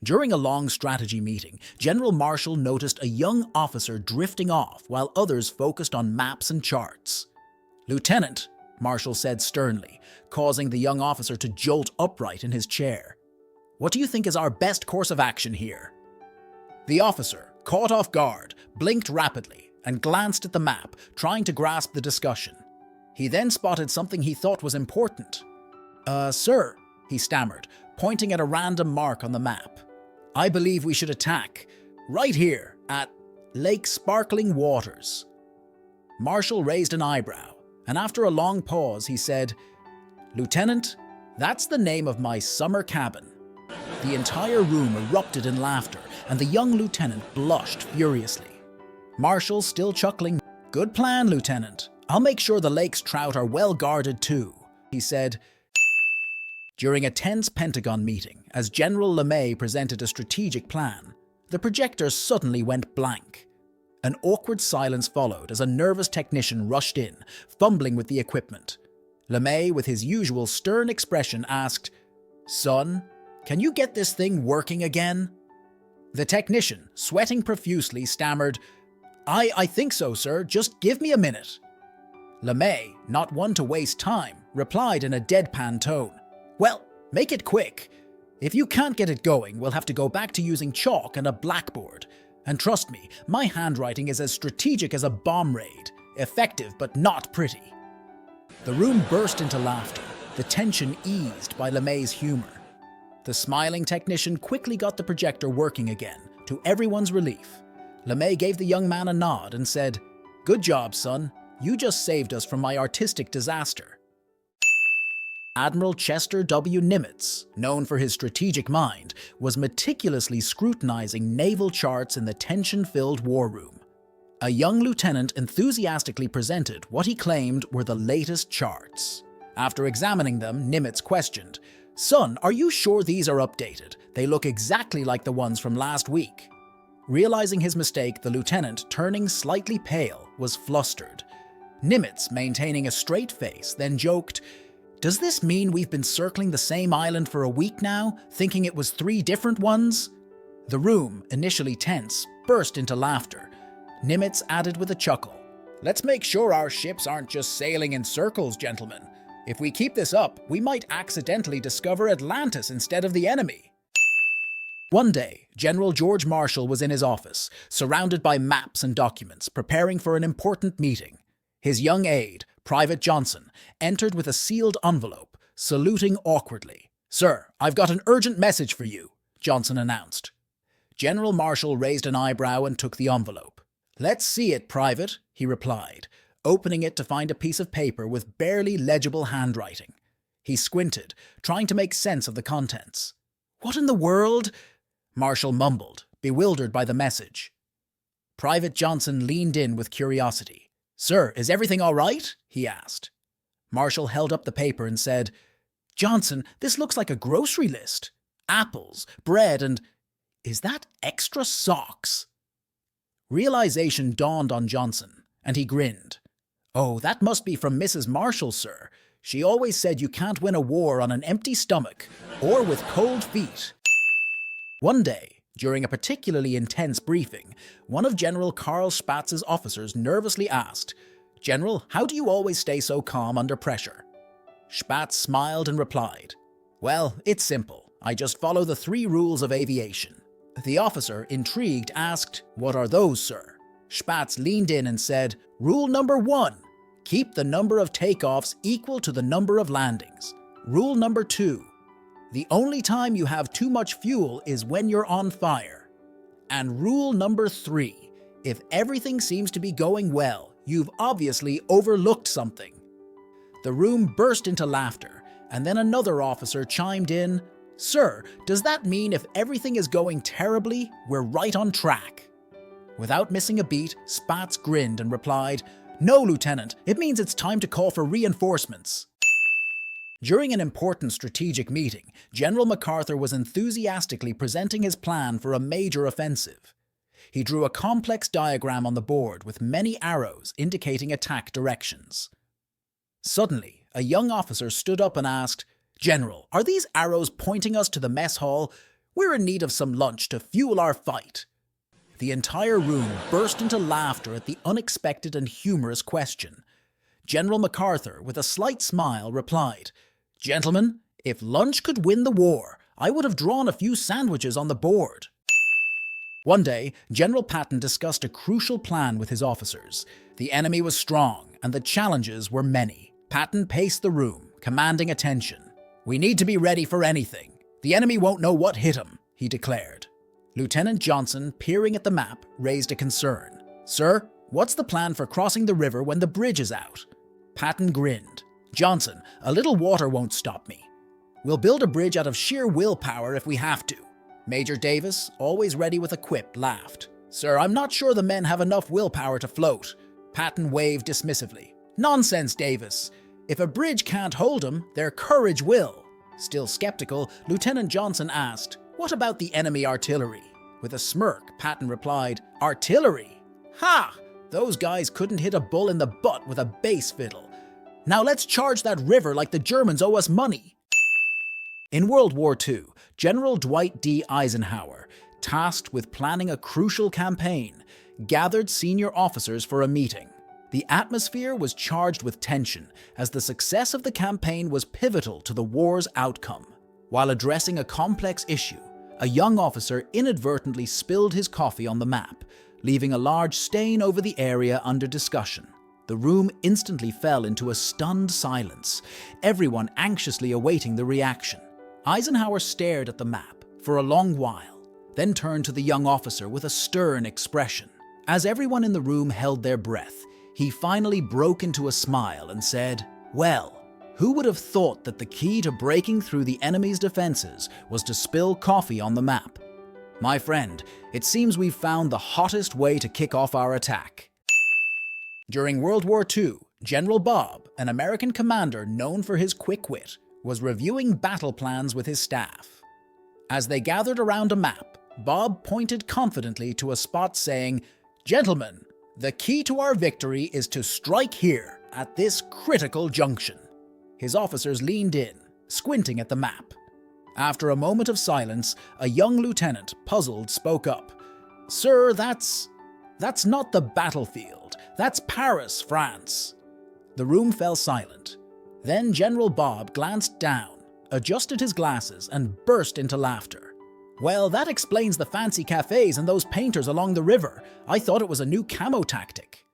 During a long strategy meeting, General Marshall noticed a young officer drifting off while others focused on maps and charts. "Lieutenant," Marshall said sternly, causing the young officer to jolt upright in his chair. "What do you think is our best course of action here?" The officer, caught off guard, blinked rapidly and glanced at the map, trying to grasp the discussion. He then spotted something he thought was important. Sir," he stammered, pointing at a random mark on the map. "I believe we should attack, right here, at Lake Sparkling Waters." Marshall raised an eyebrow, and after a long pause he said, "Lieutenant, that's the name of my summer cabin." The entire room erupted in laughter, and the young lieutenant blushed furiously. Marshall, still chuckling, "Good plan, Lieutenant. I'll make sure the lake's trout are well guarded too," he said. During a tense Pentagon meeting, as General LeMay presented a strategic plan, the projector suddenly went blank. An awkward silence followed as a nervous technician rushed in, fumbling with the equipment. LeMay, with his usual stern expression, asked, "Son, can you get this thing working again?" The technician, sweating profusely, stammered, I think so, sir. Just give me a minute." LeMay, not one to waste time, replied in a deadpan tone, "Well, make it quick. If you can't get it going, we'll have to go back to using chalk and a blackboard. And trust me, my handwriting is as strategic as a bomb raid, effective but not pretty." The room burst into laughter, the tension eased by LeMay's humor. The smiling technician quickly got the projector working again, to everyone's relief. LeMay gave the young man a nod and said, "Good job, son. You just saved us from my artistic disaster." Admiral Chester W. Nimitz, known for his strategic mind, was meticulously scrutinizing naval charts in the tension-filled war room. A young lieutenant enthusiastically presented what he claimed were the latest charts. After examining them, Nimitz questioned, "Son, are you sure these are updated? They look exactly like the ones from last week." Realizing his mistake, the lieutenant, turning slightly pale, was flustered. Nimitz, maintaining a straight face, then joked, "Does this mean we've been circling the same island for a week now, thinking it was 3 different ones?" The room, initially tense, burst into laughter. Nimitz added with a chuckle, "Let's make sure our ships aren't just sailing in circles, gentlemen. If we keep this up, we might accidentally discover Atlantis instead of the enemy." One day, General George Marshall was in his office, surrounded by maps and documents, preparing for an important meeting. His young aide, Private Johnson, entered with a sealed envelope, saluting awkwardly. "Sir, I've got an urgent message for you," Johnson announced. General Marshall raised an eyebrow and took the envelope. "Let's see it, Private," he replied, opening it to find a piece of paper with barely legible handwriting. He squinted, trying to make sense of the contents. "What in the world?" Marshall mumbled, bewildered by the message. Private Johnson leaned in with curiosity. "Sir, is everything all right?" he asked. Marshall held up the paper and said, "Johnson, this looks like a grocery list. Apples, bread, and... is that extra socks?" Realization dawned on Johnson, and he grinned. "Oh, that must be from Mrs. Marshall, sir. She always said you can't win a war on an empty stomach, or with cold feet." One day, during a particularly intense briefing, one of General Karl Spatz's officers nervously asked, "General, how do you always stay so calm under pressure?" Spatz smiled and replied, "Well, it's simple. I just follow the 3 rules of aviation." The officer, intrigued, asked, "What are those, sir?" Spatz leaned in and said, "Rule number 1, keep the number of takeoffs equal to the number of landings. Rule number 2, the only time you have too much fuel is when you're on fire. And rule number 3, if everything seems to be going well, you've obviously overlooked something." The room burst into laughter, and then another officer chimed in, "Sir, does that mean if everything is going terribly, we're right on track?" Without missing a beat, Spatz grinned and replied, "No, Lieutenant, it means it's time to call for reinforcements." During an important strategic meeting, General MacArthur was enthusiastically presenting his plan for a major offensive. He drew a complex diagram on the board with many arrows indicating attack directions. Suddenly, a young officer stood up and asked, "General, are these arrows pointing us to the mess hall? We're in need of some lunch to fuel our fight." The entire room burst into laughter at the unexpected and humorous question. General MacArthur, with a slight smile, replied, "Gentlemen, if lunch could win the war, I would have drawn a few sandwiches on the board." One day, General Patton discussed a crucial plan with his officers. The enemy was strong, and the challenges were many. Patton paced the room, commanding attention. "We need to be ready for anything. The enemy won't know what hit him," he declared. Lieutenant Johnson, peering at the map, raised a concern. "Sir, what's the plan for crossing the river when the bridge is out?" Patton grinned. "Johnson, a little water won't stop me. We'll build a bridge out of sheer willpower if we have to." Major Davis, always ready with a quip, laughed. "Sir, I'm not sure the men have enough willpower to float." Patton waved dismissively. "Nonsense, Davis. If a bridge can't hold them, their courage will." Still skeptical, Lieutenant Johnson asked, "What about the enemy artillery?" With a smirk, Patton replied, "Artillery? Ha! Those guys couldn't hit a bull in the butt with a bass fiddle. Now let's charge that river like the Germans owe us money." In World War II, General Dwight D. Eisenhower, tasked with planning a crucial campaign, gathered senior officers for a meeting. The atmosphere was charged with tension, as the success of the campaign was pivotal to the war's outcome. While addressing a complex issue, a young officer inadvertently spilled his coffee on the map, leaving a large stain over the area under discussion. The room instantly fell into a stunned silence, everyone anxiously awaiting the reaction. Eisenhower stared at the map for a long while, then turned to the young officer with a stern expression. As everyone in the room held their breath, he finally broke into a smile and said, "Well, who would have thought that the key to breaking through the enemy's defenses was to spill coffee on the map? My friend, it seems we've found the hottest way to kick off our attack." During World War II, General Bob, an American commander known for his quick wit, was reviewing battle plans with his staff. As they gathered around a map, Bob pointed confidently to a spot saying, "Gentlemen, the key to our victory is to strike here, at this critical junction." His officers leaned in, squinting at the map. After a moment of silence, a young lieutenant, puzzled, spoke up. "Sir, that's not the battlefield. That's Paris, France." The room fell silent. Then General Bob glanced down, adjusted his glasses, and burst into laughter. "Well, that explains the fancy cafes and those painters along the river. I thought it was a new camo tactic."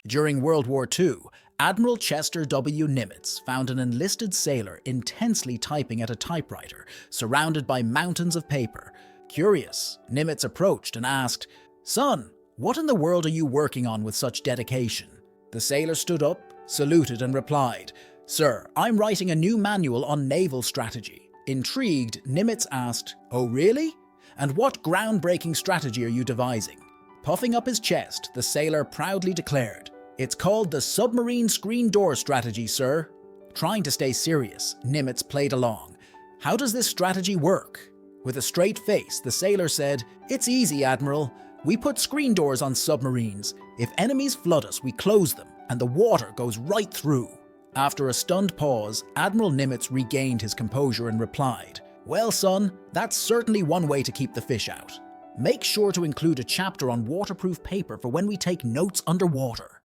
During World War II, Admiral Chester W. Nimitz found an enlisted sailor intensely typing at a typewriter, surrounded by mountains of paper. Curious, Nimitz approached and asked, "Son, what in the world are you working on with such dedication?" The sailor stood up, saluted, and replied, "Sir, I'm writing a new manual on naval strategy." Intrigued, Nimitz asked, "Oh really? And what groundbreaking strategy are you devising?" Puffing up his chest, the sailor proudly declared, "It's called the Submarine Screen Door Strategy, sir." Trying to stay serious, Nimitz played along. "How does this strategy work?" With a straight face, the sailor said, "It's easy, Admiral. We put screen doors on submarines. If enemies flood us, we close them, and the water goes right through." After a stunned pause, Admiral Nimitz regained his composure and replied, "Well, son, that's certainly one way to keep the fish out. Make sure to include a chapter on waterproof paper for when we take notes underwater."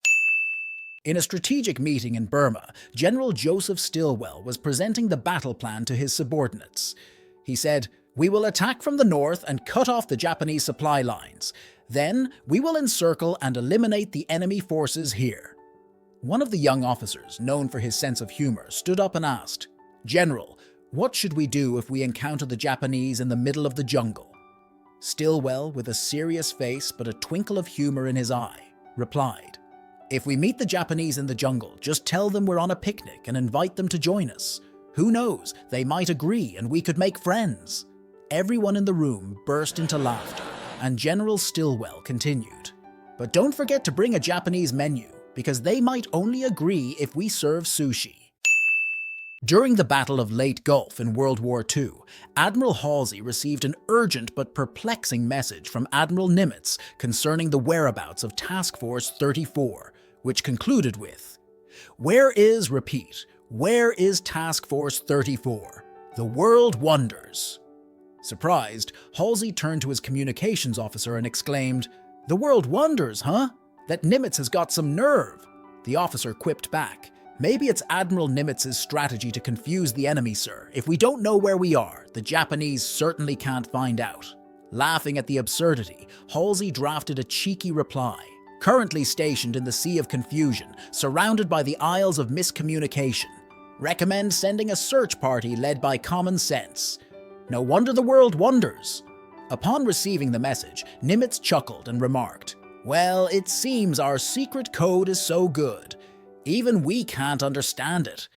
In a strategic meeting in Burma, General Joseph Stilwell was presenting the battle plan to his subordinates. He said, "We will attack from the north and cut off the Japanese supply lines. Then we will encircle and eliminate the enemy forces here." One of the young officers, known for his sense of humor, stood up and asked, "General, what should we do if we encounter the Japanese in the middle of the jungle?" Stilwell, with a serious face but a twinkle of humor in his eye, replied, "If we meet the Japanese in the jungle, just tell them we're on a picnic and invite them to join us. Who knows, they might agree and we could make friends." Everyone in the room burst into laughter, and General Stilwell continued, "But don't forget to bring a Japanese menu, because they might only agree if we serve sushi." During the Battle of Leyte Gulf in World War II, Admiral Halsey received an urgent but perplexing message from Admiral Nimitz concerning the whereabouts of Task Force 34, which concluded with, "Where is Task Force 34? The world wonders." Surprised, Halsey turned to his communications officer and exclaimed, "The world wonders, huh? That Nimitz has got some nerve." The officer quipped back, "Maybe it's Admiral Nimitz's strategy to confuse the enemy, sir. If we don't know where we are, the Japanese certainly can't find out." Laughing at the absurdity, Halsey drafted a cheeky reply. "Currently stationed in the Sea of Confusion, surrounded by the Isles of Miscommunication. Recommend sending a search party led by common sense. No wonder the world wonders." Upon receiving the message, Nimitz chuckled and remarked, "Well, it seems our secret code is so good. Even we can't understand it.